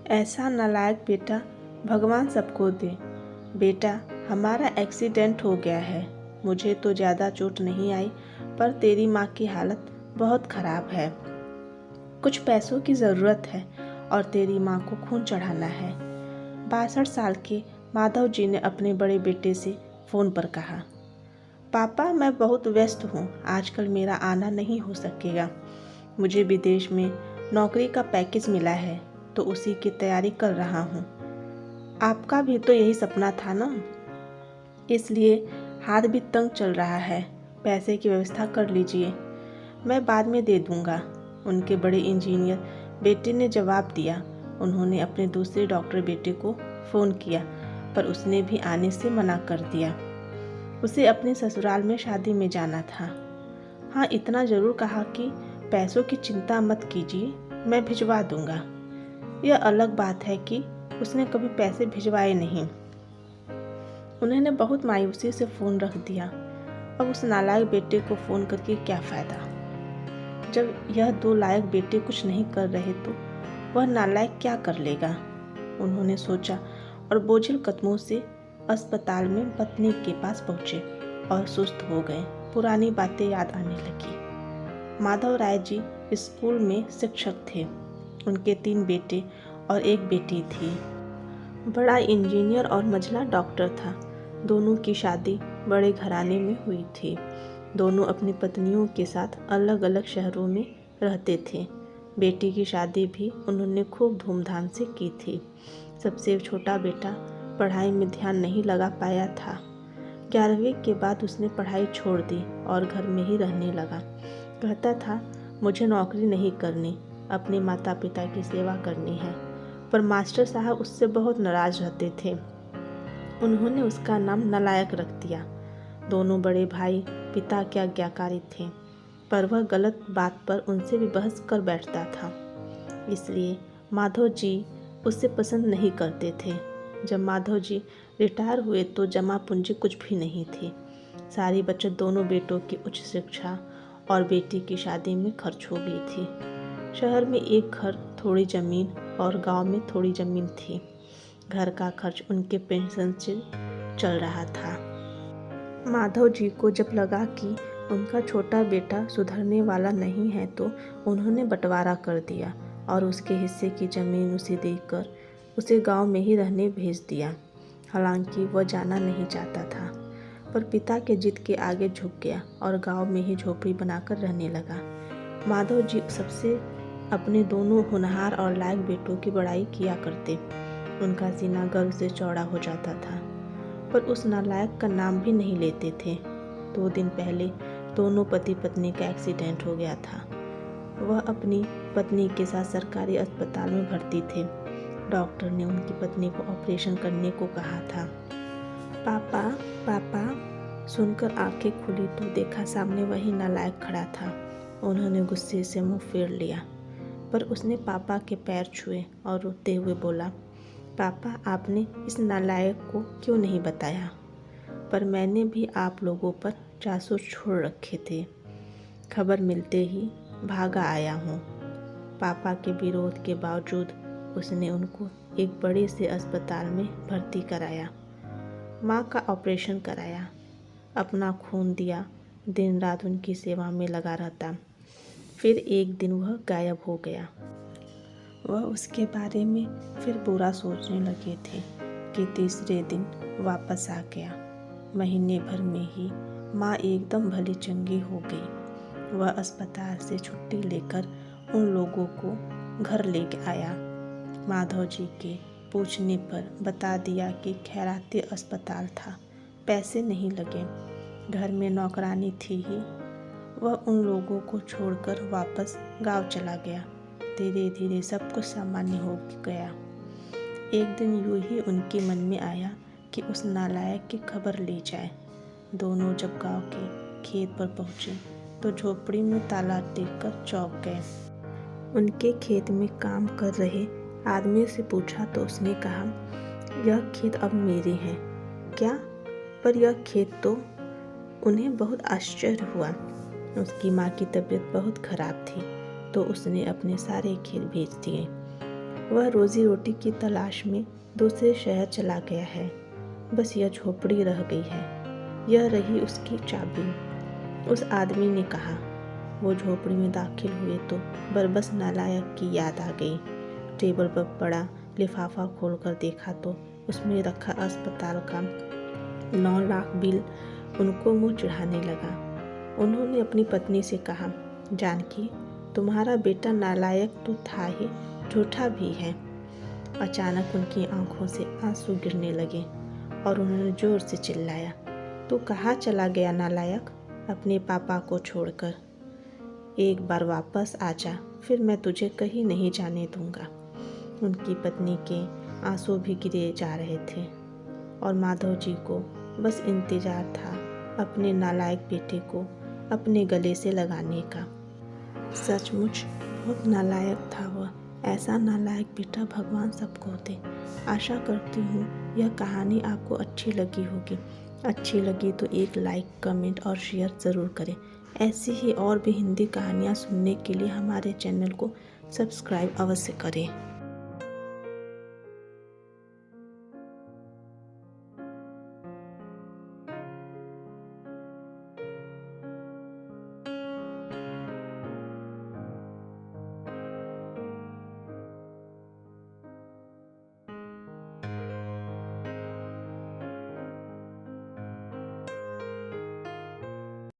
ऐसा नालायक बेटा भगवान सबको दे। बेटा, हमारा एक्सीडेंट हो गया है। मुझे तो ज़्यादा चोट नहीं आई, पर तेरी माँ की हालत बहुत ख़राब है। कुछ पैसों की ज़रूरत है और तेरी माँ को खून चढ़ाना है। 62 साल के माधव जी ने अपने बड़े बेटे से फ़ोन पर कहा, पापा मैं बहुत व्यस्त हूँ, आजकल मेरा आना नहीं हो सकेगा। मुझे विदेश में नौकरी का पैकेज मिला है तो उसी की तैयारी कर रहा हूँ। आपका भी तो यही सपना था ना, इसलिए हाथ भी तंग चल रहा है। पैसे की व्यवस्था कर लीजिए, मैं बाद में दे दूँगा। उनके बड़े इंजीनियर बेटे ने जवाब दिया। उन्होंने अपने दूसरे डॉक्टर बेटे को फ़ोन किया, पर उसने भी आने से मना कर दिया। उसे अपने ससुराल में शादी में जाना था। हाँ, इतना ज़रूर कहा कि पैसों की चिंता मत कीजिए, मैं भिजवा दूँगा। यह अलग बात है कि उसने कभी पैसे भिजवाए नहीं। उन्होंने बहुत मायूसी से फ़ोन रख दिया। अब उस नालायक बेटे को फ़ोन करके क्या फ़ायदा। जब यह दो लायक बेटे कुछ नहीं कर रहे तो वह नालायक क्या कर लेगा, उन्होंने सोचा और बोझिल कदमों से अस्पताल में पत्नी के पास पहुँचे और सुस्त हो गए। पुरानी बातें याद आने लगी। माधव राय जी स्कूल में शिक्षक थे। उनके 3 बेटे और 1 बेटी थी। बड़ा इंजीनियर और मझला डॉक्टर था। दोनों की शादी बड़े घराने में हुई थी। दोनों अपनी पत्नियों के साथ अलग अलग शहरों में रहते थे। बेटी की शादी भी उन्होंने खूब धूमधाम से की थी। सबसे छोटा बेटा पढ़ाई में ध्यान नहीं लगा पाया था। 11वीं के बाद उसने पढ़ाई छोड़ दी और घर में ही रहने लगा। कहता था, मुझे नौकरी नहीं करनी, अपने माता पिता की सेवा करनी है। पर मास्टर साहब उससे बहुत नाराज रहते थे। उन्होंने उसका नाम नालायक रख दिया। दोनों बड़े भाई पिता के आज्ञाकारी थे, पर वह गलत बात पर उनसे भी बहस कर बैठता था। इसलिए माधव जी उससे पसंद नहीं करते थे। जब माधव जी रिटायर हुए तो जमा पूंजी कुछ भी नहीं थी। सारी बचत दोनों बेटों की उच्च शिक्षा और बेटी की शादी में खर्च हो गई थी। शहर में एक घर, थोड़ी ज़मीन और गांव में थोड़ी ज़मीन थी। घर का खर्च उनके पेंशन से चल रहा था। माधव जी को जब लगा कि उनका छोटा बेटा सुधरने वाला नहीं है तो उन्होंने बंटवारा कर दिया और उसके हिस्से की ज़मीन उसे देकर उसे गांव में ही रहने भेज दिया। हालांकि वह जाना नहीं चाहता था, पर पिता के जिद के आगे झुक गया और गांव में ही झोपड़ी बनाकर रहने लगा। माधव जी सबसे अपने दोनों होनहार और लायक बेटों की बड़ाई किया करते। उनका सीना गर्व से चौड़ा हो जाता था, पर उस नालायक का नाम भी नहीं लेते थे। 2 दिन पहले दोनों पति पत्नी का एक्सीडेंट हो गया था। वह अपनी पत्नी के साथ सरकारी अस्पताल में भर्ती थे। डॉक्टर ने उनकी पत्नी को ऑपरेशन करने को कहा था। पापा पापा सुनकर आंखें खुली तो देखा सामने वही नालायक खड़ा था। उन्होंने गुस्से से मुंह फेर लिया, पर उसने पापा के पैर छुए और रोते हुए बोला, पापा आपने इस नालायक को क्यों नहीं बताया, पर मैंने भी आप लोगों पर जासूस छोड़ रखे थे। खबर मिलते ही भागा आया हूँ। पापा के विरोध के बावजूद उसने उनको एक बड़े से अस्पताल में भर्ती कराया। माँ का ऑपरेशन कराया, अपना खून दिया, दिन रात उनकी सेवा में लगा रहता। फिर एक दिन वह गायब हो गया। वह उसके बारे में फिर बुरा सोचने लगे थे कि तीसरे दिन वापस आ गया। महीने भर में ही माँ एकदम भली चंगी हो गई। वह अस्पताल से छुट्टी लेकर उन लोगों को घर ले आया। माधव जी के पूछने पर बता दिया कि खैराती अस्पताल था, पैसे नहीं लगे, घर में नौकरानी थी ही। वह उन लोगों को छोड़कर वापस गांव चला गया। धीरे धीरे सब कुछ सामान्य हो गया। एक दिन यूं ही उनके मन में आया कि उस नालायक की खबर ली जाए। दोनों जब गांव के खेत पर पहुंचे तो झोपड़ी में ताला देखकर चौंक गए। उनके खेत में काम कर रहे आदमी से पूछा तो उसने कहा, यह खेत अब मेरे हैं। क्या? पर यह खेत तो। उन्हें बहुत आश्चर्य हुआ। उसकी माँ की तबीयत बहुत खराब थी तो उसने अपने सारे खेत बेच दिए। वह रोजी रोटी की तलाश में दूसरे शहर चला गया है। बस यह झोपड़ी रह गई है, यह रही उसकी चाबी। उस आदमी ने कहा। वो झोपड़ी में दाखिल हुए तो बरबस नालायक की याद आ गई। टेबल पर पड़ा लिफाफा खोलकर देखा तो उसमें रखा अस्पताल का 9 लाख बिल उनको मुंह चिढ़ाने लगा। उन्होंने अपनी पत्नी से कहा, जानकी, तुम्हारा बेटा नालायक तो था ही, झूठा भी है। अचानक उनकी आंखों से आंसू गिरने लगे और उन्होंने जोर से चिल्लाया, तू कहाँ चला गया नालायक, अपने पापा को छोड़कर? एक बार वापस आ जा, फिर मैं तुझे कहीं नहीं जाने दूंगा। उनकी पत्नी के आंसू भी गिरे जा रहे थे और माधव जी को बस इंतजार था अपने नालायक बेटे को अपने गले से लगाने का। सचमुच बहुत नालायक था वह। ऐसा नालायक बेटा भगवान सबको दे। आशा करती हूँ यह कहानी आपको अच्छी लगी होगी। अच्छी लगी तो एक लाइक, कमेंट और शेयर ज़रूर करें। ऐसी ही और भी हिंदी कहानियाँ सुनने के लिए हमारे चैनल को सब्सक्राइब अवश्य करें।